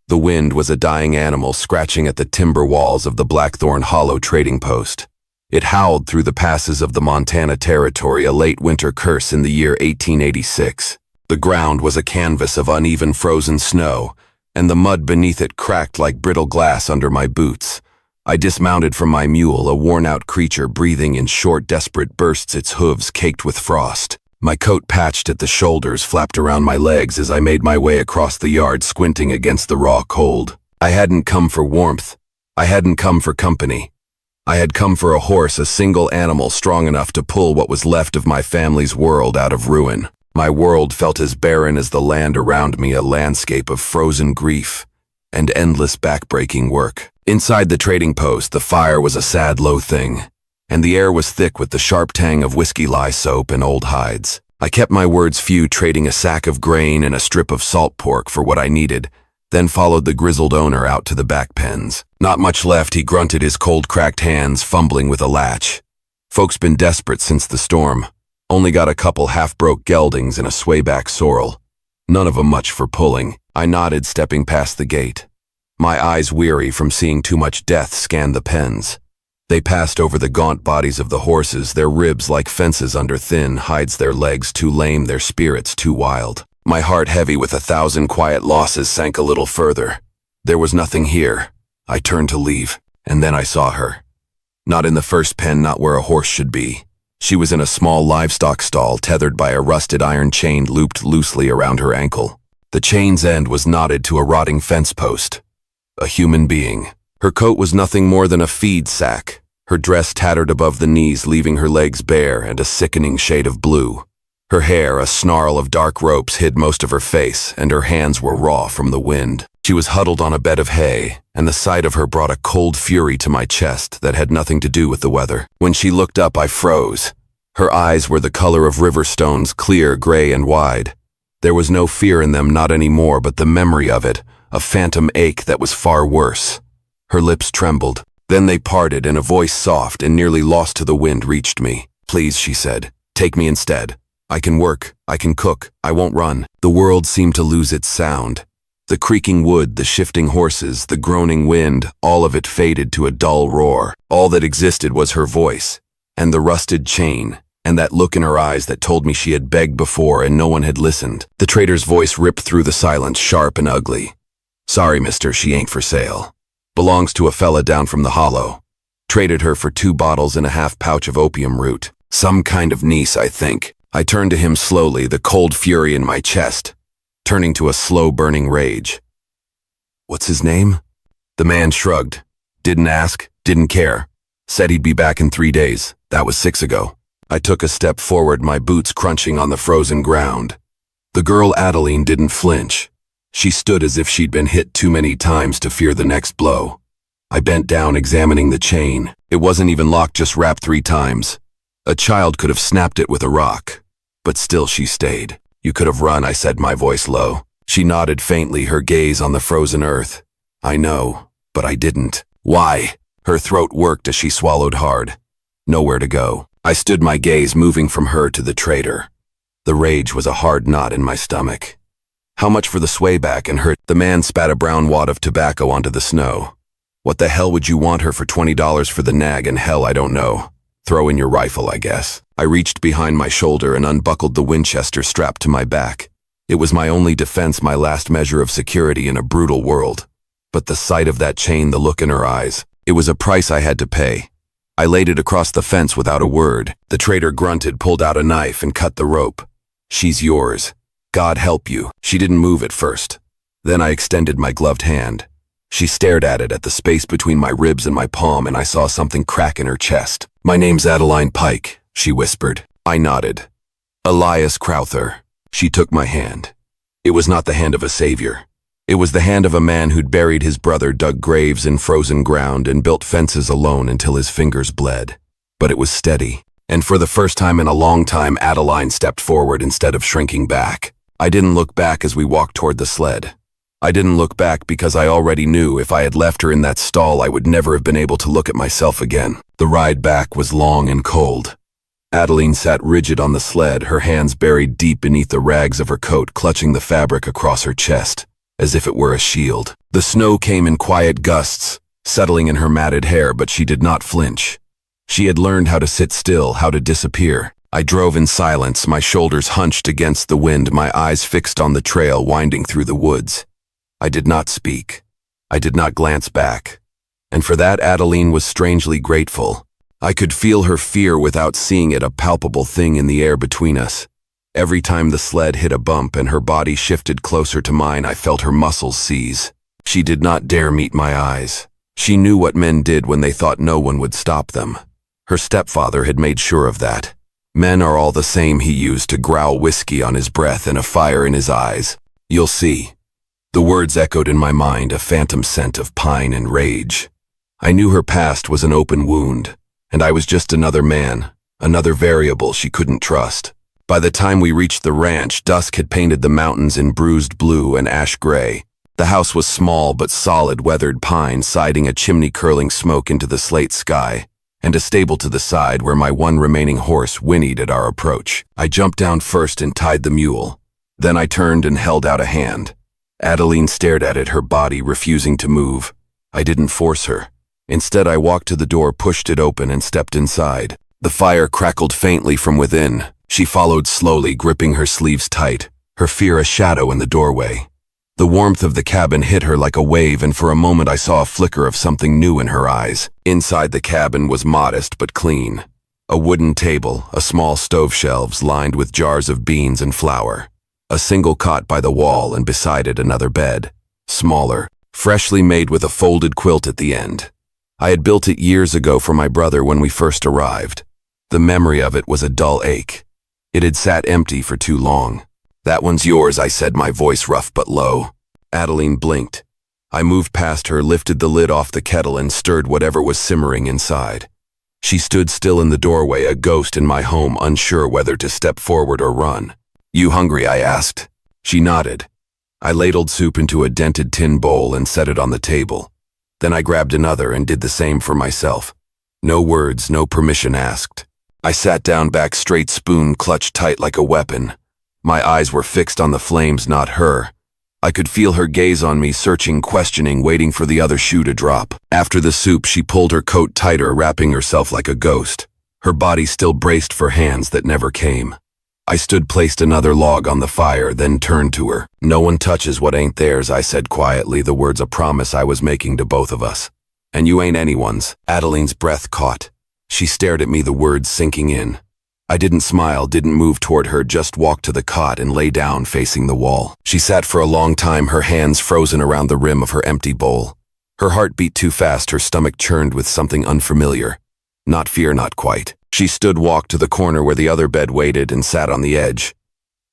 The wind was a dying animal scratching at the timber walls of the Blackthorn Hollow trading post. It howled through the passes of the Montana Territory, a late winter curse in the year 1886. The ground was a canvas of uneven frozen snow, and the mud beneath it cracked like brittle glass under my boots. I dismounted from my mule, a worn-out creature breathing in short, desperate bursts, its hooves caked with frost. My coat, patched at the shoulders, flapped around my legs as I made my way across the yard, squinting against the raw cold. I hadn't come for warmth. I hadn't come for company. I had come for a horse, a single animal strong enough to pull what was left of my family's world out of ruin. My world felt as barren as the land around me, a landscape of frozen grief and endless back-breaking work. Inside the trading post, the fire was a sad, low thing, and the air was thick with the sharp tang of whiskey lye soap and old hides. I kept my words few, trading a sack of grain and a strip of salt pork for what I needed, then followed the grizzled owner out to the back pens. Not much left, he grunted, his cold, cracked hands fumbling with a latch. Folks been desperate since the storm. Only got a couple half-broke geldings and a swayback sorrel. None of 'em much for pulling. I nodded, stepping past the gate. My eyes, weary from seeing too much death, scanned the pens. They passed over the gaunt bodies of the horses, their ribs like fences under thin hides, their legs too lame, their spirits too wild. My heart, heavy with 1,000 quiet losses, sank a little further. There was nothing here. I turned to leave, and then I saw her. Not in the first pen, not where a horse should be. She was in a small livestock stall, tethered by a rusted iron chain looped loosely around her ankle. The chain's end was knotted to a rotting fence post. A human being. Her coat was nothing more than a feed sack, her dress tattered above the knees, leaving her legs bare and a sickening shade of blue. Her hair, a snarl of dark ropes, hid most of her face, and her hands were raw from the wind. She was huddled on a bed of hay, and the sight of her brought a cold fury to my chest that had nothing to do with the weather. When she looked up, I froze. Her eyes were the color of river stones, clear, gray, and wide. There was no fear in them, not anymore, but the memory of it, a phantom ache that was far worse. Her lips trembled. Then they parted, and a voice soft and nearly lost to the wind reached me. "Please," she said, "take me instead. I can work, I can cook, I won't run." The world seemed to lose its sound. The creaking wood, the shifting horses, the groaning wind, all of it faded to a dull roar. All that existed was her voice, and the rusted chain, and that look in her eyes that told me she had begged before and no one had listened. The trader's voice ripped through the silence, sharp and ugly. "Sorry, mister, she ain't for sale. Belongs to a fella down from the hollow. Traded her for 2 bottles and a half pouch of opium root. Some kind of niece, I think." I turned to him slowly, the cold fury in my chest turning to a slow-burning rage. "What's his name?" The man shrugged. "Didn't ask, didn't care. Said he'd be back in 3 days. That was 6 ago. I took a step forward, my boots crunching on the frozen ground. The girl Adeline didn't flinch. She stood as if she'd been hit too many times to fear the next blow. I bent down, examining the chain. It wasn't even locked, just wrapped 3 times. A child could have snapped it with a rock. But still she stayed. "You could have run," I said, my voice low. She nodded faintly, her gaze on the frozen earth. "I know, but I didn't." "Why?" Her throat worked as she swallowed hard. "Nowhere to go." I stood, my gaze moving from her to the trader. The rage was a hard knot in my stomach. "How much for the swayback and her?" The man spat a brown wad of tobacco onto the snow. "What the hell would you want her for? $20 for the nag, and hell, I don't know. Throw in your rifle, I guess." I reached behind my shoulder and unbuckled the Winchester strapped to my back. It was my only defense, my last measure of security in a brutal world. But the sight of that chain, the look in her eyes, it was a price I had to pay. I laid it across the fence without a word. The trader grunted, pulled out a knife, and cut the rope. "She's yours. God help you." She didn't move at first. Then I extended my gloved hand. She stared at it, at the space between my ribs and my palm, and I saw something crack in her chest. "My name's Adeline Pike," she whispered. I nodded. "Elias Crowther." She took my hand. It was not the hand of a savior. It was the hand of a man who'd buried his brother, dug graves in frozen ground, and built fences alone until his fingers bled. But it was steady. And for the first time in a long time, Adeline stepped forward instead of shrinking back. I didn't look back as we walked toward the sled. I didn't look back because I already knew if I had left her in that stall, I would never have been able to look at myself again. The ride back was long and cold. Adeline sat rigid on the sled, her hands buried deep beneath the rags of her coat, clutching the fabric across her chest. as if it were a shield. The snow came in quiet gusts, settling in her matted hair, but she did not flinch. She had learned how to sit still, how to disappear. I drove in silence, my shoulders hunched against the wind, my eyes fixed on the trail winding through the woods. I did not speak. I did not glance back. And for that, Adeline was strangely grateful. I could feel her fear without seeing it, a palpable thing in the air between us. Every time the sled hit a bump and her body shifted closer to mine, I felt her muscles seize. She did not dare meet my eyes. She knew what men did when they thought no one would stop them. Her stepfather had made sure of that. Men are all the same, he used to growl, whiskey on his breath and a fire in his eyes. You'll see. The words echoed in my mind, a phantom scent of pine and rage. I knew her past was an open wound, and I was just another man, another variable she couldn't trust. By the time we reached the ranch, dusk had painted the mountains in bruised blue and ash gray. The house was small but solid, weathered pine siding, a chimney curling smoke into the slate sky, and a stable to the side where my one remaining horse whinnied at our approach. I jumped down first and tied the mule. Then I turned and held out a hand. Adeline stared at it, her body refusing to move. I didn't force her. Instead, I walked to the door, pushed it open, and stepped inside. The fire crackled faintly from within. She followed slowly, gripping her sleeves tight, her fear a shadow in the doorway. The warmth of the cabin hit her like a wave, and for a moment I saw a flicker of something new in her eyes. Inside the cabin was modest but clean. A wooden table, a small stove shelves lined with jars of beans and flour. A single cot by the wall, and beside it another bed, smaller, freshly made with a folded quilt at the end. I had built it years ago for my brother when we first arrived. The memory of it was a dull ache. It had sat empty for too long. That one's yours, I said, my voice rough but low. Adeline blinked. I moved past her, lifted the lid off the kettle, and stirred whatever was simmering inside. She stood still in the doorway, a ghost in my home, unsure whether to step forward or run. You hungry? I asked. She nodded. I ladled soup into a dented tin bowl and set it on the table. Then I grabbed another and did the same for myself. No words, no permission asked. I sat down, back straight, spoon clutched tight like a weapon. My eyes were fixed on the flames, not her. I could feel her gaze on me, searching, questioning, waiting for the other shoe to drop. After the soup, she pulled her coat tighter, wrapping herself like a ghost. Her body still braced for hands that never came. I stood, placed another log on the fire, then turned to her. No one touches what ain't theirs, I said quietly, the words a promise I was making to both of us. And you ain't anyone's. Adeline's breath caught. She stared at me, the words sinking in. I didn't smile, didn't move toward her, just walked to the cot and lay down facing the wall. She sat for a long time, her hands frozen around the rim of her empty bowl. Her heart beat too fast, her stomach churned with something unfamiliar. Not fear, not quite. She stood, walked to the corner where the other bed waited, and sat on the edge.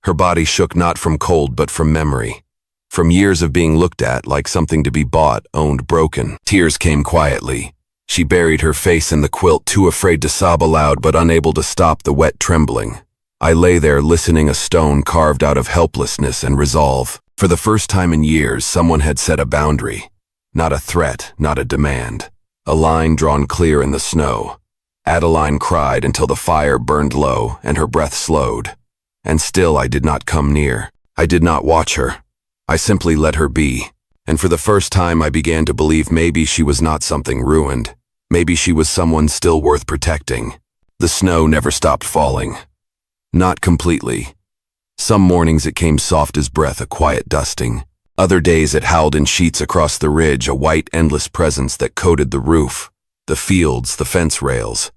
Her body shook, not from cold but from memory. From years of being looked at like something to be bought, owned, broken. Tears came quietly. She buried her face in the quilt, too afraid to sob aloud but unable to stop the wet trembling. I lay there listening, a stone carved out of helplessness and resolve. For the first time in years, someone had set a boundary. Not a threat, not a demand. A line drawn clear in the snow. Adeline cried until the fire burned low and her breath slowed. And still I did not come near. I did not watch her. I simply let her be. And for the first time I began to believe maybe she was not something ruined. Maybe she was someone still worth protecting. The snow never stopped falling. Not completely. Some mornings it came soft as breath, a quiet dusting. Other days it howled in sheets across the ridge, a white, endless presence that coated the roof, the fields, the fence rails.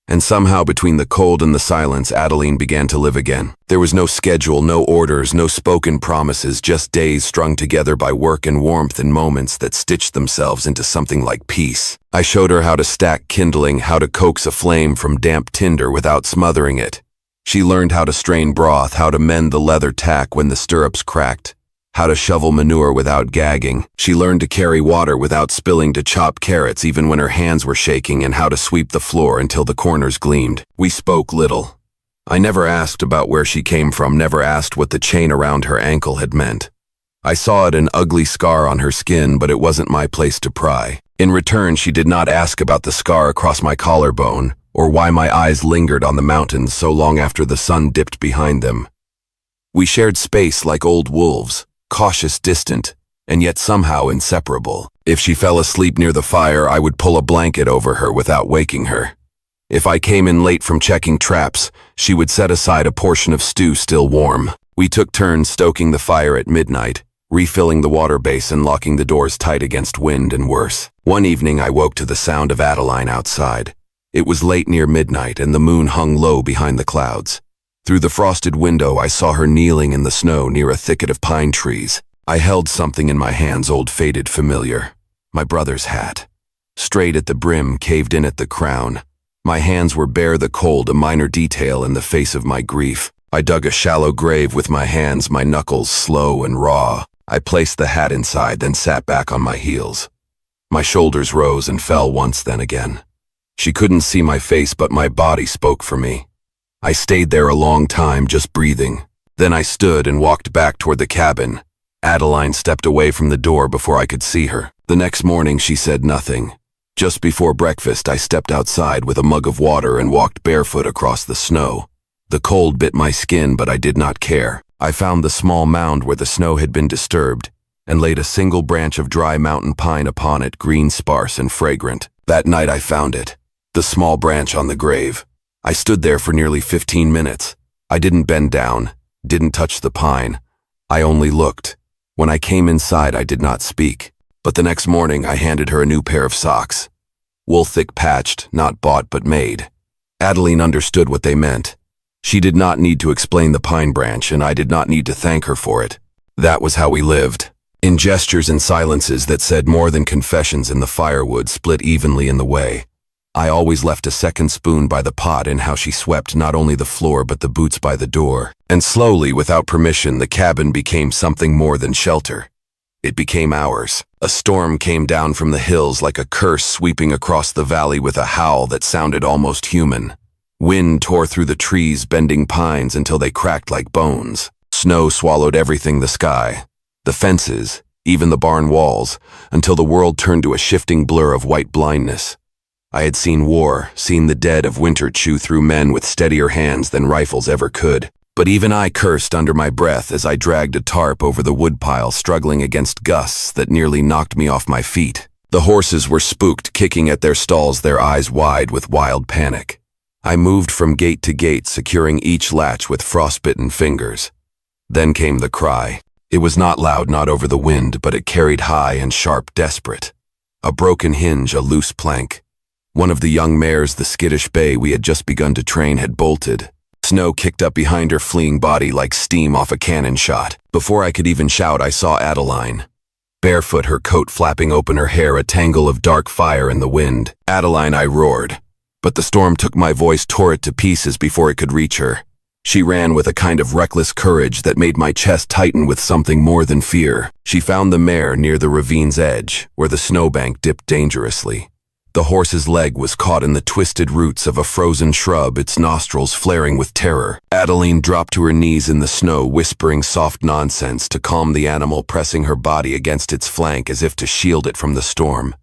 And somehow between the cold and the silence, Adeline began to live again. There was no schedule, no orders, no spoken promises, just days strung together by work and warmth and moments that stitched themselves into something like peace. I showed her how to stack kindling, how to coax a flame from damp tinder without smothering it. She learned how to strain broth, how to mend the leather tack when the stirrups cracked, how to shovel manure without gagging. She learned to carry water without spilling, to chop carrots even when her hands were shaking, and how to sweep the floor until the corners gleamed. We spoke little. I never asked about where she came from, never asked what the chain around her ankle had meant. I saw it, an ugly scar on her skin, but it wasn't my place to pry. In return, she did not ask about the scar across my collarbone, or why my eyes lingered on the mountains so long after the sun dipped behind them. We shared space like old wolves, cautious, distant, and yet somehow inseparable. If she fell asleep near the fire, I would pull a blanket over her without waking her. If I came in late from checking traps, she would set aside a portion of stew still warm. We took turns stoking the fire at midnight, refilling the water basin, locking the doors tight against wind and worse. One evening I woke to the sound of Adeline outside. It was late near midnight and the moon hung low behind the clouds. Through the frosted window I saw her kneeling in the snow near a thicket of pine trees. I held something in my hands, old faded familiar. My brother's hat. Straight at the brim, caved in at the crown. My hands were bare, the cold, a minor detail in the face of my grief. I dug a shallow grave with my hands, my knuckles slow and raw. I placed the hat inside, then sat back on my heels. My shoulders rose and fell once, then again. She couldn't see my face, but my body spoke for me. I stayed there a long time, just breathing. Then I stood and walked back toward the cabin. Adeline stepped away from the door before I could see her. The next morning she said nothing. Just before breakfast I stepped outside with a mug of water and walked barefoot across the snow. The cold bit my skin, but I did not care. I found the small mound where the snow had been disturbed and laid a single branch of dry mountain pine upon it, green, sparse, and fragrant. That night I found it, the small branch on the grave. I stood there for nearly 15 minutes. I didn't bend down, didn't touch the pine. I only looked. When I came inside, I did not speak. But the next morning, I handed her a new pair of socks. Wool thick patched, not bought but made. Adeline understood what they meant. She did not need to explain the pine branch, and I did not need to thank her for it. That was how we lived. In gestures and silences that said more than confessions in the firewood split evenly in the way. I always left a second spoon by the pot in how she swept not only the floor but the boots by the door. And slowly, without permission, the cabin became something more than shelter. It became ours. A storm came down from the hills like a curse, sweeping across the valley with a howl that sounded almost human. Wind tore through the trees, bending pines until they cracked like bones. Snow swallowed everything, the sky, the fences, even the barn walls, until the world turned to a shifting blur of white blindness. I had seen war, seen the dead of winter chew through men with steadier hands than rifles ever could. But even I cursed under my breath as I dragged a tarp over the woodpile, struggling against gusts that nearly knocked me off my feet. The horses were spooked, kicking at their stalls, their eyes wide with wild panic. I moved from gate to gate, securing each latch with frostbitten fingers. Then came the cry. It was not loud, not over the wind, but it carried high and sharp, desperate. A broken hinge, a loose plank. One of the young mares, the skittish bay we had just begun to train, had bolted. Snow kicked up behind her fleeing body like steam off a cannon shot. Before I could even shout, I saw Adeline. Barefoot, her coat flapping open, her hair a tangle of dark fire in the wind. "Adeline," I roared. But the storm took my voice, tore it to pieces before it could reach her. She ran with a kind of reckless courage that made my chest tighten with something more than fear. She found the mare near the ravine's edge, where the snowbank dipped dangerously. The horse's leg was caught in the twisted roots of a frozen shrub, its nostrils flaring with terror. Adeline dropped to her knees in the snow, whispering soft nonsense to calm the animal, pressing her body against its flank as if to shield it from the storm.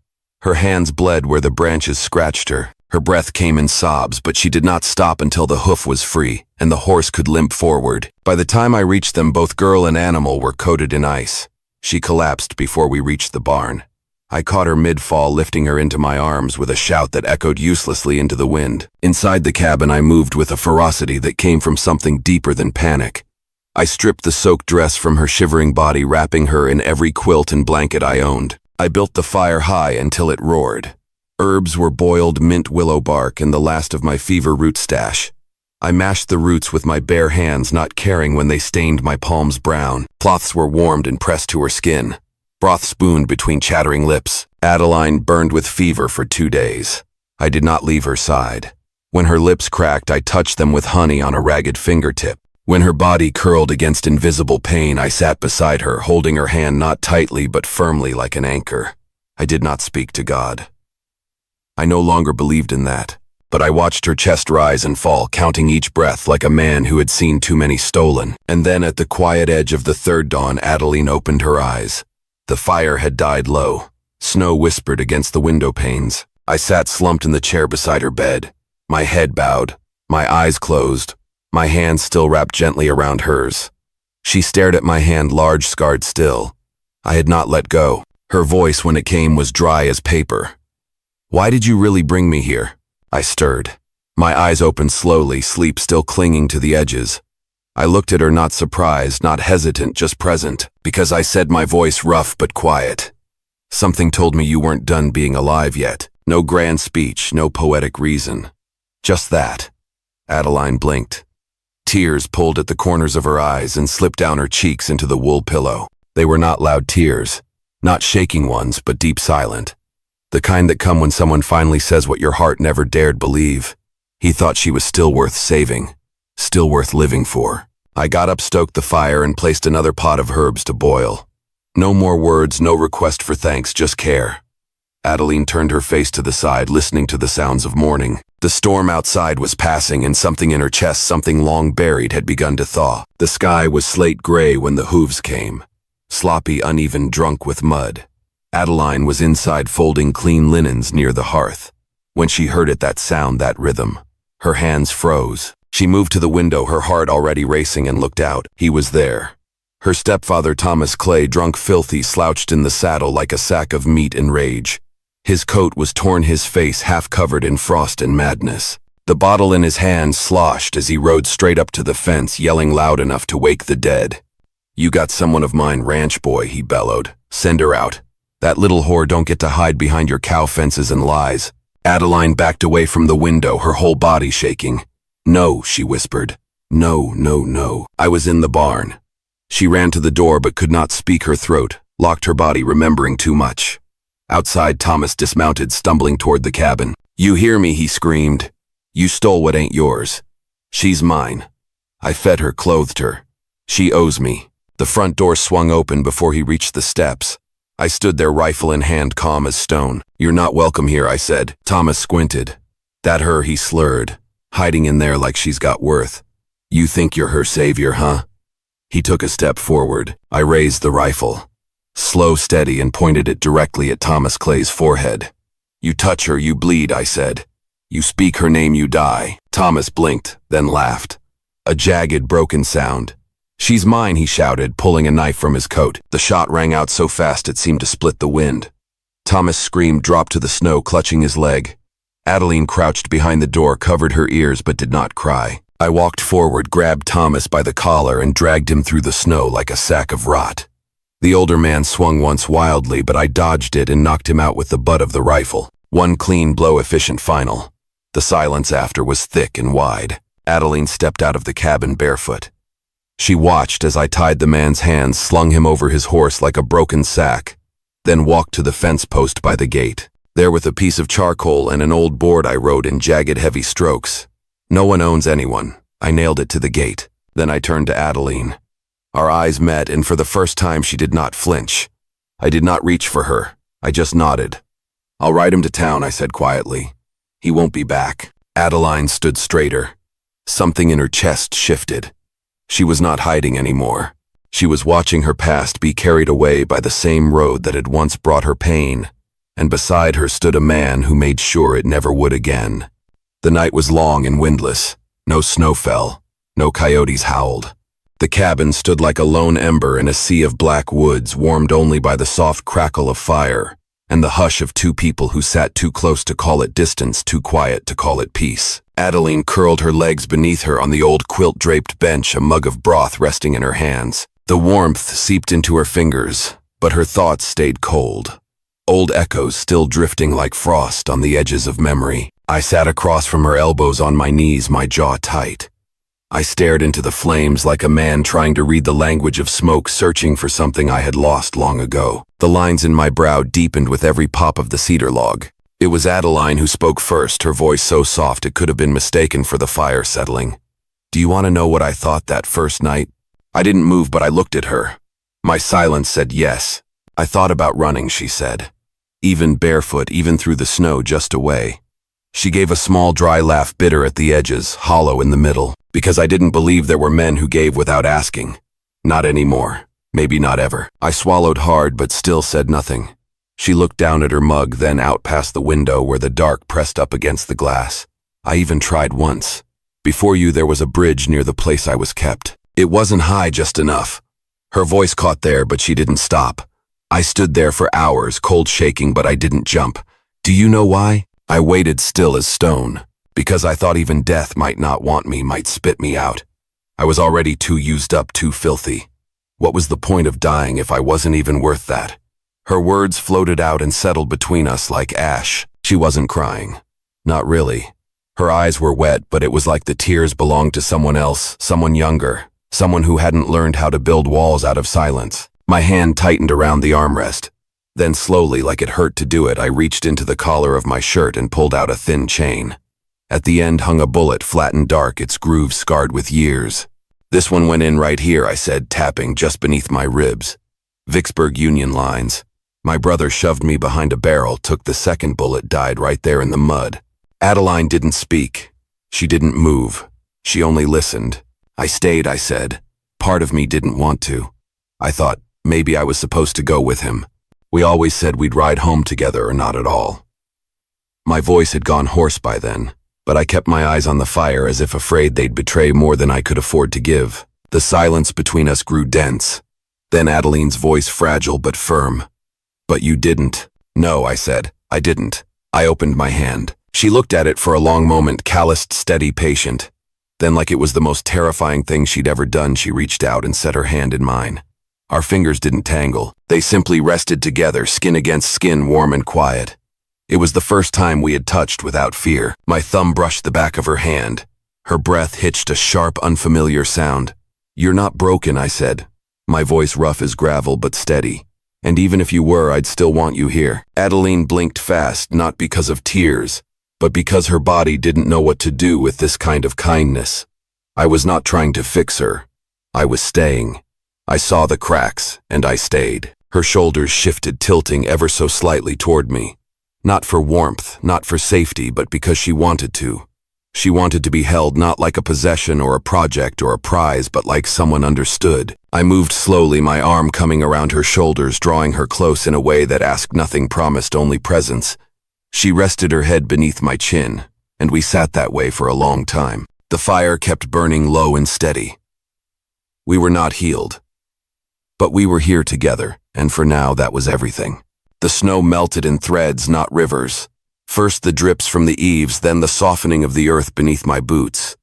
Her hands bled where the branches scratched her. Her breath came in sobs, but she did not stop until the hoof was free and the horse could limp forward. By the time I reached them, both girl and animal were coated in ice. She collapsed before we reached the barn. I caught her mid-fall, lifting her into my arms with a shout that echoed uselessly into the wind. Inside the cabin, I moved with a ferocity that came from something deeper than panic. I stripped the soaked dress from her shivering body, wrapping her in every quilt and blanket I owned. I built the fire high until it roared. Herbs were boiled, mint, willow bark, and the last of my fever root stash. I mashed the roots with my bare hands, not caring when they stained my palms brown. Cloths were warmed and pressed to her skin. Broth spooned between chattering lips. Adeline burned with fever for 2 days. I did not leave her side. When her lips cracked, I touched them with honey on a ragged fingertip. When her body curled against invisible pain, I sat beside her, holding her hand not tightly but firmly like an anchor. I did not speak to God. I no longer believed in that, but I watched her chest rise and fall, counting each breath like a man who had seen too many stolen. And then at the quiet edge of the third dawn, Adeline opened her eyes. The fire had died low. Snow whispered against the window panes. I sat slumped in the chair beside her bed, my head bowed, my eyes closed, my hands still wrapped gently around hers. She stared at my hand, large, scarred still. I had not let go. Her voice, when it came, was dry as paper. Why did you really bring me here? I stirred. My eyes opened slowly, sleep still clinging to the edges. I looked at her, not surprised, not hesitant, just present, because I said, my voice rough but quiet. Something told me you weren't done being alive yet. No grand speech, no poetic reason. Just that. Adeline blinked. Tears pulled at the corners of her eyes and slipped down her cheeks into the wool pillow. They were not loud tears, not shaking ones, but deep, silent. The kind that come when someone finally says what your heart never dared believe. He thought she was still worth saving, still worth living for. I got up, stoked the fire, and placed another pot of herbs to boil. No more words, no request for thanks, just care. Adeline turned her face to the side, listening to the sounds of morning. The storm outside was passing, and something in her chest, something long buried, had begun to thaw. The sky was slate gray when the hooves came. Sloppy, uneven, drunk with mud. Adeline was inside folding clean linens near the hearth. When she heard it, that sound, that rhythm, her hands froze. She moved to the window, her heart already racing, and looked out. He was there. Her stepfather, Thomas Clay, drunk, filthy, slouched in the saddle like a sack of meat in rage. His coat was torn, his face half covered in frost and madness. The bottle in his hand sloshed as he rode straight up to the fence, yelling loud enough to wake the dead. You got someone of mine, ranch boy, he bellowed. Send her out. That little whore don't get to hide behind your cow fences and lies. Adeline backed away from the window, her whole body shaking. No, she whispered. No, no, no. I was in the barn. She ran to the door but could not speak, her throat, locked her body, remembering too much. Outside, Thomas dismounted, stumbling toward the cabin. You hear me, he screamed. You stole what ain't yours. She's mine. I fed her, clothed her. She owes me. The front door swung open before he reached the steps. I stood there, rifle in hand, calm as stone. You're not welcome here, I said. Thomas squinted. That her, he slurred, hiding in there like she's got worth. You think you're her savior, huh? He took a step forward. I raised the rifle. Slow, steady, and pointed it directly at Thomas Clay's forehead. You touch her, you bleed, I said. You speak her name, you die. Thomas blinked, then laughed. A jagged, broken sound. She's mine, he shouted, pulling a knife from his coat. The shot rang out so fast it seemed to split the wind. Thomas screamed, dropped to the snow, clutching his leg. Adeline crouched behind the door, covered her ears, but did not cry. I walked forward, grabbed Thomas by the collar, and dragged him through the snow like a sack of rot. The older man swung once wildly, but I dodged it and knocked him out with the butt of the rifle. One clean blow, efficient final. The silence after was thick and wide. Adeline stepped out of the cabin barefoot. She watched as I tied the man's hands, slung him over his horse like a broken sack, then walked to the fence post by the gate. There, with a piece of charcoal and an old board, I wrote in jagged, heavy strokes, "No one owns anyone." I nailed it to the gate. Then I turned to Adeline. Our eyes met, and for the first time she did not flinch. I did not reach for her. I just nodded. I'll ride him to town, I said quietly. He won't be back. Adeline stood straighter. Something in her chest shifted. She was not hiding anymore. She was watching her past be carried away by the same road that had once brought her pain, and beside her stood a man who made sure it never would again. The night was long and windless. No snow fell. No coyotes howled. The cabin stood like a lone ember in a sea of black woods, warmed only by the soft crackle of fire and the hush of two people who sat too close to call it distance, too quiet to call it peace. Adeline curled her legs beneath her on the old quilt-draped bench, a mug of broth resting in her hands. The warmth seeped into her fingers, but her thoughts stayed cold. Old echoes still drifting like frost on the edges of memory. I sat across from her, elbows on my knees, my jaw tight. I stared into the flames like a man trying to read the language of smoke, searching for something I had lost long ago. The lines in my brow deepened with every pop of the cedar log. It was Adeline who spoke first, her voice so soft it could have been mistaken for the fire settling. Do you want to know what I thought that first night? I didn't move, but I looked at her. My silence said yes. I thought about running, she said. Even barefoot, even through the snow just away. She gave a small dry laugh, bitter at the edges, hollow in the middle. Because I didn't believe there were men who gave without asking. Not anymore. Maybe not ever. I swallowed hard, but still said nothing. She looked down at her mug, then out past the window where the dark pressed up against the glass. I even tried once. Before you, there was a bridge near the place I was kept. It wasn't high just enough. Her voice caught there, but she didn't stop. I stood there for hours, cold shaking, but I didn't jump. Do you know why? I waited still as stone, because I thought even death might not want me, might spit me out. I was already too used up, too filthy. What was the point of dying if I wasn't even worth that? Her words floated out and settled between us like ash. She wasn't crying. Not really. Her eyes were wet, but it was like the tears belonged to someone else, someone younger, someone who hadn't learned how to build walls out of silence. My hand tightened around the armrest. Then slowly, like it hurt to do it, I reached into the collar of my shirt and pulled out a thin chain. At the end hung a bullet, flat and dark, its grooves scarred with years. This one went in right here, I said, tapping just beneath my ribs. Vicksburg Union lines. My brother shoved me behind a barrel, took the second bullet, died right there in the mud. Adeline didn't speak. She didn't move. She only listened. I stayed, I said. Part of me didn't want to. I thought maybe I was supposed to go with him. We always said we'd ride home together or not at all. My voice had gone hoarse by then, but I kept my eyes on the fire as if afraid they'd betray more than I could afford to give. The silence between us grew dense. Then Adeline's voice, fragile but firm. But you didn't. No, I said. I didn't. I opened my hand. She looked at it for a long moment, calloused, steady, patient. Then, like it was the most terrifying thing she'd ever done, she reached out and set her hand in mine. Our fingers didn't tangle. They simply rested together, skin against skin, warm and quiet. It was the first time we had touched without fear. My thumb brushed the back of her hand. Her breath hitched a sharp, unfamiliar sound. You're not broken, I said. My voice rough as gravel but steady. And even if you were, I'd still want you here. Adeline blinked fast, not because of tears, but because her body didn't know what to do with this kind of kindness. I was not trying to fix her. I was staying. I saw the cracks, and I stayed. Her shoulders shifted, tilting ever so slightly toward me. Not for warmth, not for safety, but because she wanted to. She wanted to be held not like a possession or a project or a prize, but like someone understood. I moved slowly, my arm coming around her shoulders, drawing her close in a way that asked nothing, promised only presence. She rested her head beneath my chin, and we sat that way for a long time. The fire kept burning low and steady. We were not healed. But we were here together, and for now that was everything. The snow melted in threads, not rivers. First the drips from the eaves, then the softening of the earth beneath my boots.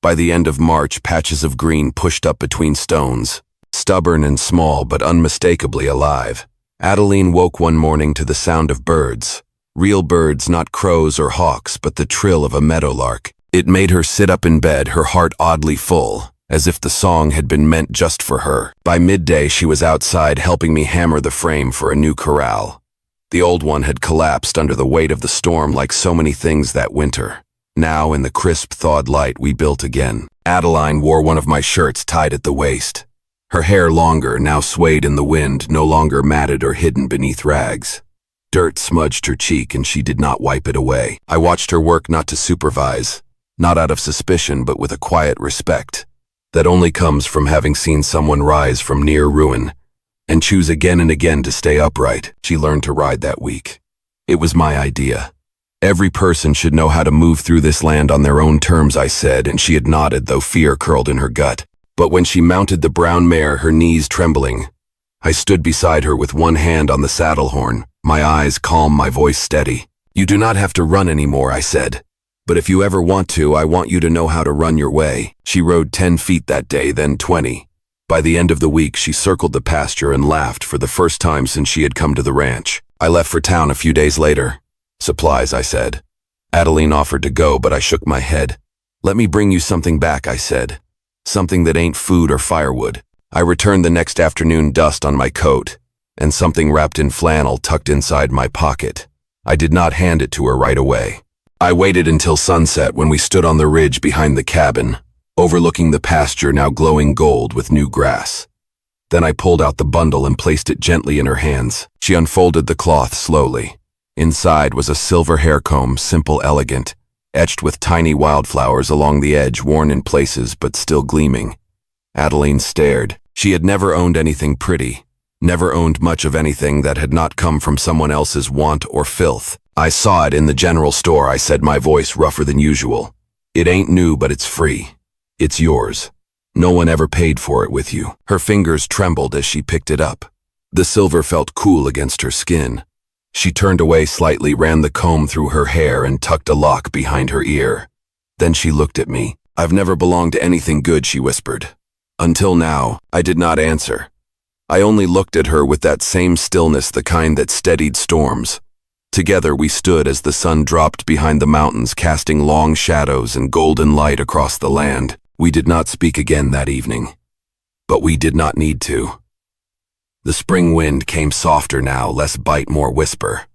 By the end of March, patches of green pushed up between stones, stubborn and small but unmistakably alive. Adeline woke one morning to the sound of birds. Real birds, not crows or hawks, but the trill of a meadowlark. It made her sit up in bed, her heart oddly full, as if the song had been meant just for her. By midday, she was outside helping me hammer the frame for a new corral. The old one had collapsed under the weight of the storm like so many things that winter. Now, in the crisp, thawed light, we built again. Adeline wore one of my shirts tied at the waist. Her hair longer, now swayed in the wind, no longer matted or hidden beneath rags. Dirt smudged her cheek and she did not wipe it away. I watched her work, not to supervise, not out of suspicion, but with a quiet respect that only comes from having seen someone rise from near ruin and choose again and again to stay upright. She learned to ride that week. It was my idea. Every person should know how to move through this land on their own terms, I said, and she had nodded, though fear curled in her gut. But when she mounted the brown mare, her knees trembling, I stood beside her with one hand on the saddle horn, my eyes calm, my voice steady. You do not have to run anymore, I said. But if you ever want to, I want you to know how to run your way. She rode 10 feet that day, then 20. By the end of the week, she circled the pasture and laughed for the first time since she had come to the ranch. I left for town a few days later. Supplies, I said. Adeline offered to go, but I shook my head. Let me bring you something back, I said. Something that ain't food or firewood. I returned the next afternoon, dust on my coat, and something wrapped in flannel tucked inside my pocket. I did not hand it to her right away. I waited until sunset when we stood on the ridge behind the cabin, overlooking the pasture now glowing gold with new grass. Then I pulled out the bundle and placed it gently in her hands. She unfolded the cloth slowly. Inside was a silver hair comb, simple, elegant, etched with tiny wildflowers along the edge, worn in places but still gleaming. Adeline stared. She had never owned anything pretty, never owned much of anything that had not come from someone else's want or filth. I saw it in the general store, I said, my voice rougher than usual. It ain't new, but it's free. It's yours. No one ever paid for it with you. Her fingers trembled as she picked it up. The silver felt cool against her skin. She turned away slightly, ran the comb through her hair, and tucked a lock behind her ear. Then she looked at me. "I've never belonged to anything good," she whispered. Until now, I did not answer. I only looked at her with that same stillness, the kind that steadied storms. Together we stood as the sun dropped behind the mountains, casting long shadows and golden light across the land. We did not speak again that evening. But we did not need to. The spring wind came softer now, less bite, more whisper.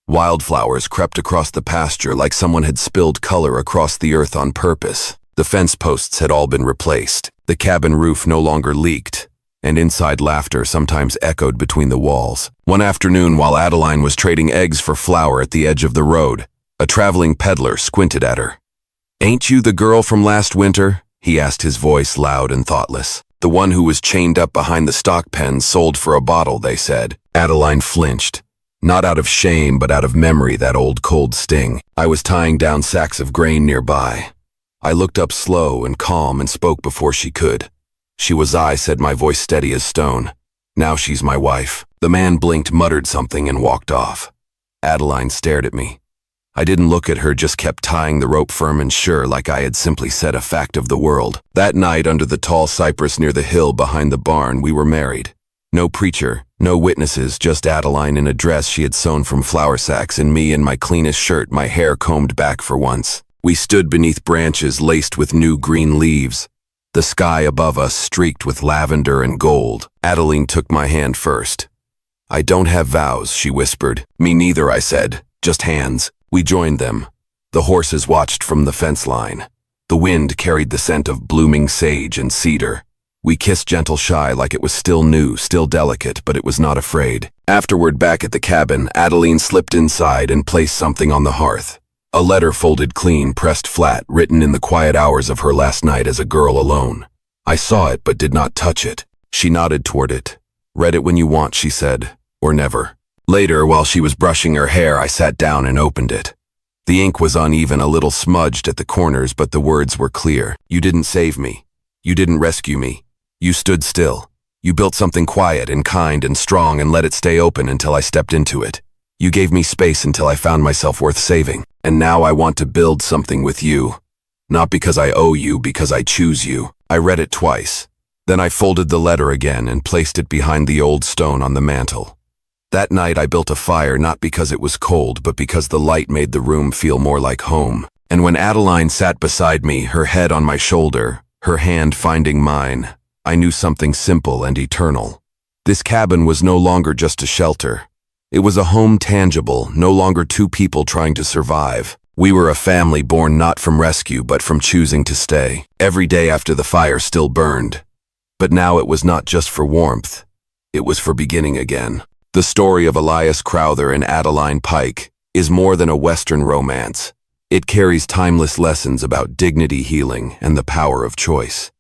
Wildflowers crept across the pasture like someone had spilled color across the earth on purpose. The fence posts had all been replaced. The cabin roof no longer leaked, and inside laughter sometimes echoed between the walls. One afternoon, while Adeline was trading eggs for flour at the edge of the road, a traveling peddler squinted at her. "Ain't you the girl from last winter?" he asked, his voice loud and thoughtless. "The one who was chained up behind the stock pen, sold for a bottle," they said. Adeline flinched. Not out of shame, but out of memory, that old cold sting. I was tying down sacks of grain nearby. I looked up slow and calm and spoke before she could. "She was I," said, my voice steady as stone. "Now she's my wife." The man blinked, muttered something, and walked off. Adeline stared at me. I didn't look at her, just kept tying the rope firm and sure, like I had simply said a fact of the world. That night, under the tall cypress near the hill behind the barn, we were married. No preacher, no witnesses, just Adeline in a dress she had sewn from flour sacks, and me in my cleanest shirt, my hair combed back for once. We stood beneath branches laced with new green leaves. The sky above us streaked with lavender and gold. Adeline took my hand first. "I don't have vows," she whispered. "Me neither," I said. "Just hands." We joined them. The horses watched from the fence line. The wind carried the scent of blooming sage and cedar. We kissed gentle shy, like it was still new, still delicate, but it was not afraid. Afterward, back at the cabin, Adeline slipped inside and placed something on the hearth. A letter folded clean, pressed flat, written in the quiet hours of her last night as a girl alone. I saw it, but did not touch it. She nodded toward it. "Read it when you want," she said, "or never." Later, while she was brushing her hair, I sat down and opened it. The ink was uneven, a little smudged at the corners, but the words were clear. "You didn't save me. You didn't rescue me. You stood still. You built something quiet and kind and strong and let it stay open until I stepped into it. You gave me space until I found myself worth saving. And now I want to build something with you. Not because I owe you, because I choose you." I read it twice. Then I folded the letter again and placed it behind the old stone on the mantel. That night I built a fire, not because it was cold, but because the light made the room feel more like home. And when Adeline sat beside me, her head on my shoulder, her hand finding mine, I knew something simple and eternal. This cabin was no longer just a shelter. It was a home tangible, no longer two people trying to survive. We were a family born not from rescue, but from choosing to stay. Every day after the fire still burned. But now it was not just for warmth. It was for beginning again. The story of Elias Crowther and Adeline Pike is more than a Western romance. It carries timeless lessons about dignity, healing, and the power of choice.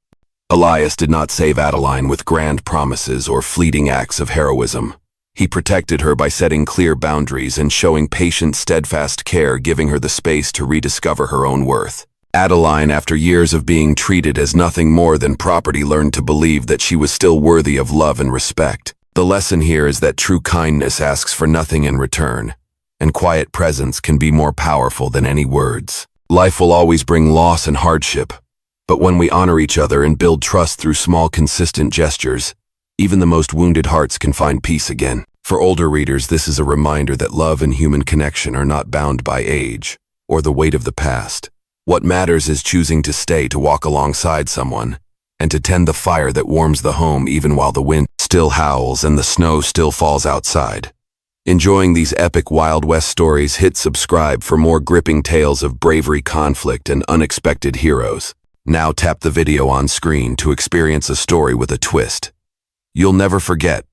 Elias did not save Adeline with grand promises or fleeting acts of heroism. He protected her by setting clear boundaries and showing patient, steadfast care, giving her the space to rediscover her own worth. Adeline, after years of being treated as nothing more than property, learned to believe that she was still worthy of love and respect. The lesson here is that true kindness asks for nothing in return, and quiet presence can be more powerful than any words. Life will always bring loss and hardship, but when we honor each other and build trust through small, consistent gestures, even the most wounded hearts can find peace again. For older readers, this is a reminder that love and human connection are not bound by age or the weight of the past. What matters is choosing to stay, to walk alongside someone, and to tend the fire that warms the home even while the wind still howls and the snow still falls outside. Enjoying these epic Wild West stories? Hit subscribe for more gripping tales of bravery, conflict, and unexpected heroes. Now tap the video on screen to experience a story with a twist you'll never forget.